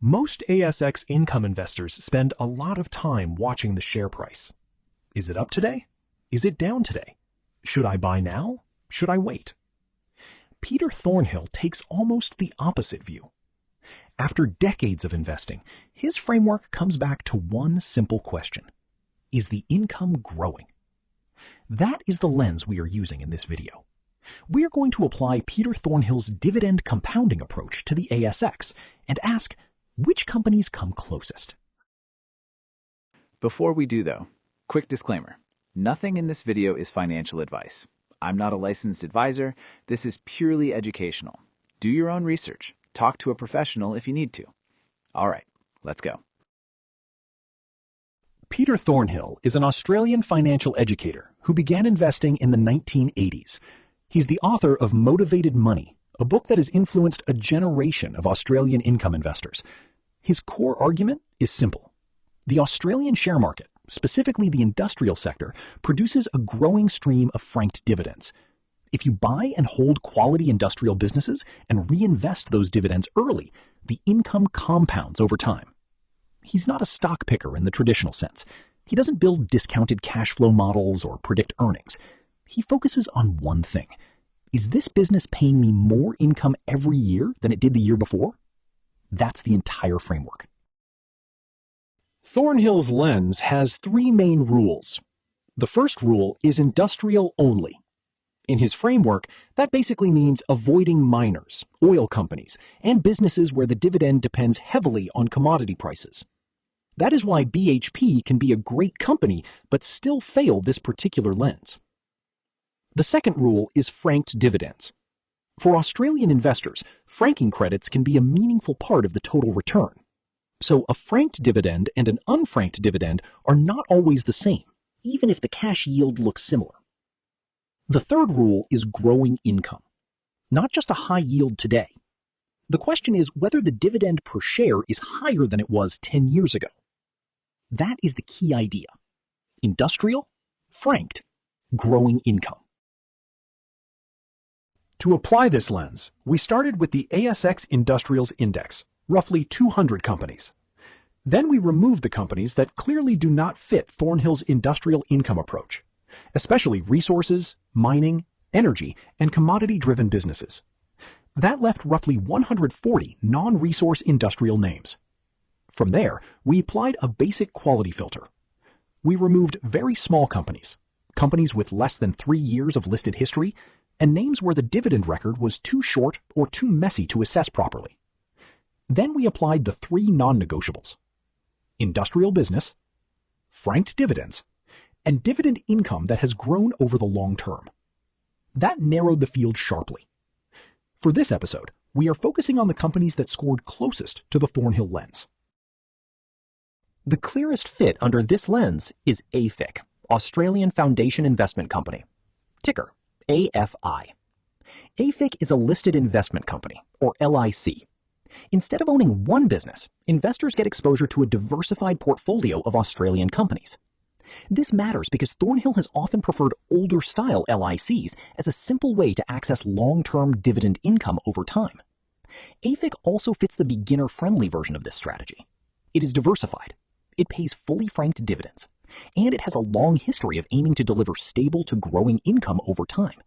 Most ASX income investors spend a lot of time watching the share price. Is it up today? Is it down today? Should I buy now? Should I wait? Peter Thornhill takes almost the opposite view. After decades of investing, his framework comes back to one simple question. Is the income growing? That is the lens we are using in this video. We are going to apply Peter Thornhill's dividend compounding approach to the ASX and ask, which companies come closest? Before we do though, quick disclaimer. Nothing in this video is financial advice. I'm not a licensed advisor. This is purely educational. Do your own research. Talk to a professional if you need to. All right, let's go. Peter Thornhill is an Australian financial educator who began investing in the 1980s. He's the author of Motivated Money, a book that has influenced a generation of Australian income investors. His core argument is simple. The Australian share market, specifically the industrial sector, produces a growing stream of franked dividends. If you buy and hold quality industrial businesses and reinvest those dividends early, the income compounds over time. He's not a stock picker in the traditional sense. He doesn't build discounted cash flow models or predict earnings. He focuses on one thing. Is this business paying me more income every year than it did the year before? That's the entire framework. Thornhill's lens has three main rules. The first rule is industrial only. In his framework, that basically means avoiding miners, oil companies, and businesses where the dividend depends heavily on commodity prices. That is why BHP can be a great company but still fail this particular lens. The second rule is franked dividends. For Australian investors, franking credits can be a meaningful part of the total return. So a franked dividend and an unfranked dividend are not always the same, even if the cash yield looks similar. The third rule is growing income, not just a high yield today. The question is whether the dividend per share is higher than it was 10 years ago. That is the key idea. Industrial, franked, growing income. To apply this lens, we started with the ASX Industrials Index, roughly 200 companies. Then we removed the companies that clearly do not fit Thornhill's industrial income approach, especially resources, mining, energy, and commodity-driven businesses. That left roughly 140 non-resource industrial names. From there, we applied a basic quality filter. We removed very small companies, companies with less than 3 years of listed history, and names where the dividend record was too short or too messy to assess properly. Then we applied the three non-negotiables: industrial business, franked dividends, and dividend income that has grown over the long term. That narrowed the field sharply. For this episode, we are focusing on the companies that scored closest to the Thornhill lens. The clearest fit under this lens is AFIC, Australian Foundation Investment Company. Ticker, AFI. AFIC is a listed investment company, or LIC. Instead of owning one business, investors get exposure to a diversified portfolio of Australian companies. This matters because Thornhill has often preferred older-style LICs as a simple way to access long-term dividend income over time. AFIC also fits the beginner-friendly version of this strategy. It is diversified, it pays fully franked dividends, and it has a long history of aiming to deliver stable to growing income over time.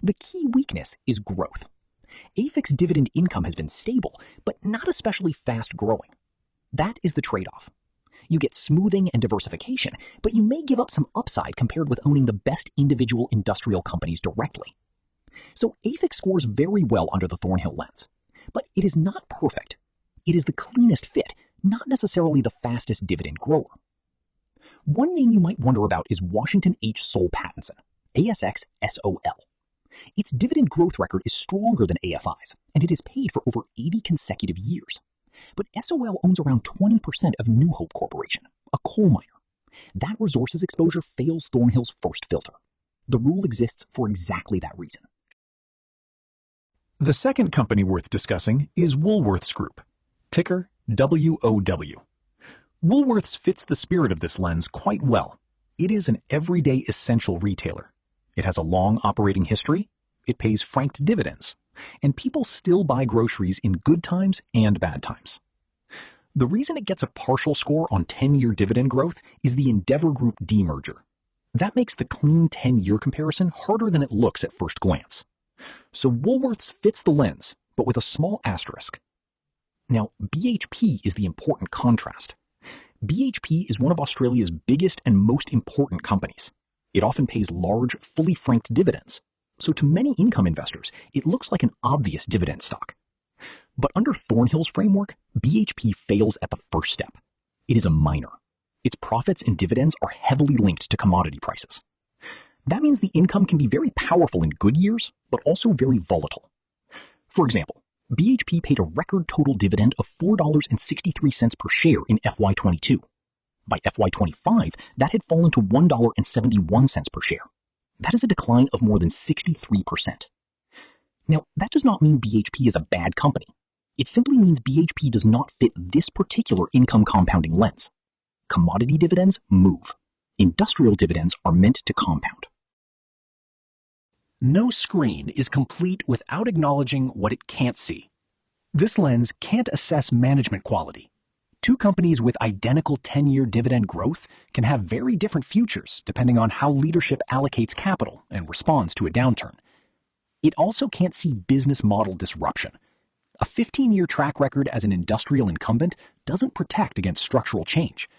The key weakness is growth. AFIC's dividend income has been stable, but not especially fast growing. That is the trade-off. You get smoothing and diversification, but you may give up some upside compared with owning the best individual industrial companies directly. So AFIC scores very well under the Thornhill lens, but it is not perfect. It is the cleanest fit, not necessarily the fastest dividend grower. One name you might wonder about is Washington H. Soul Pattinson, ASX SOL. Its dividend growth record is stronger than AFI's, and it is paid for over 80 consecutive years. But SOL owns around 20% of New Hope Corporation, a coal miner. That resources exposure fails Thornhill's first filter. The rule exists for exactly that reason. The second company worth discussing is Woolworths Group, ticker WOW. Woolworths fits the spirit of this lens quite well. It is an everyday essential retailer. It has a long operating history, it pays franked dividends, and people still buy groceries in good times and bad times. The reason it gets a partial score on 10-year dividend growth is the Endeavor Group demerger. That makes the clean 10-year comparison harder than it looks at first glance. So Woolworths fits the lens, but with a small asterisk. Now, BHP is the important contrast. BHP is one of Australia's biggest and most important companies. It often pays large, fully franked dividends. So to many income investors, it looks like an obvious dividend stock. But under Thornhill's framework, BHP fails at the first step. It is a minor. Its profits and dividends are heavily linked to commodity prices. That means the income can be very powerful in good years, but also very volatile. For example, BHP paid a record total dividend of $4.63 per share in FY22. By FY25, that had fallen to $1.71 per share. That is a decline of more than 63%. Now, that does not mean BHP is a bad company. It simply means BHP does not fit this particular income compounding lens. Commodity dividends move. Industrial dividends are meant to compound. No screen is complete without acknowledging what it can't see. This lens can't assess management quality. Two companies with identical 10-year dividend growth can have very different futures depending on how leadership allocates capital and responds to a downturn. It also can't see business model disruption. A 15-year track record as an industrial incumbent doesn't protect against structural change.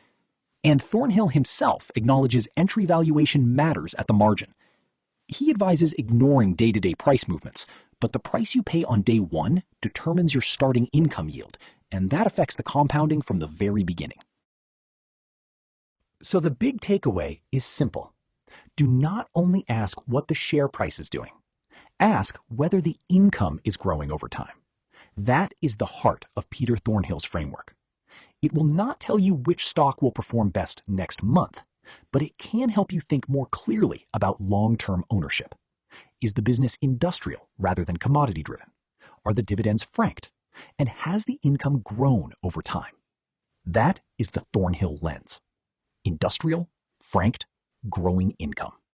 And Thornhill himself acknowledges entry valuation matters at the margin. He advises ignoring day-to-day price movements, but the price you pay on day one determines your starting income yield, and that affects the compounding from the very beginning. So the big takeaway is simple. Do not only ask what the share price is doing. Ask whether the income is growing over time. That is the heart of Peter Thornhill's framework. It will not tell you which stock will perform best next month, but it can help you think more clearly about long-term ownership. Is the business industrial rather than commodity-driven? Are the dividends franked? And has the income grown over time? That is the Thornhill lens. Industrial, franked, growing income.